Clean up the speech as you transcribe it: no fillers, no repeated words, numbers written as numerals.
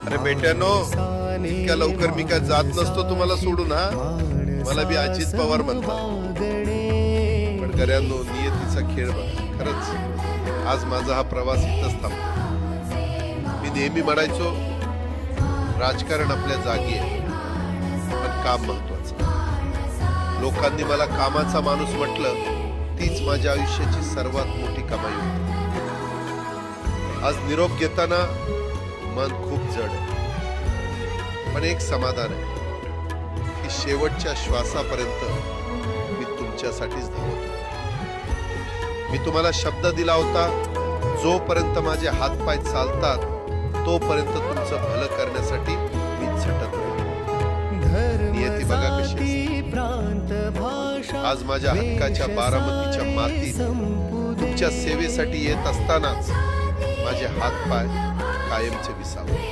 अरे बेट्यानो, इतक्या लवकर मी काय जात नसतो तुम्हाला सोडून. हा, मला बी अजित पवार म्हणतात. पण गर्यांनो, नियतीचा खेळ बघा. खरंच आज माझा हा प्रवास इथंच थांबतो. मी नेहमी म्हणायचो, राजकारण आपल्या जागी आहे, पण काम महत्वाचं. लोकांनी मला कामाचा माणूस म्हटलं, तीच माझ्या आयुष्याची सर्वात मोठी कमाई होती. आज निरोप घेताना मन खूप जड आहे, पण एक समाधान आहे की शेवटच्या श्वासापर्यंत मी तुमच्यासाठीच धावतो. मी तुम्हाला शब्द दिला होता, जोपर्यंत माझे हातपाय चालतात तोपर्यंत तुमचं भलं करण्यासाठी मी झटत राहीन. नियती बघा कशी. आज माझ्या हक्काच्या बारामतीच्या मातीत तुमच्या सेवेसाठी येत असतानाच माझे हातपाय कायमचे विसावले.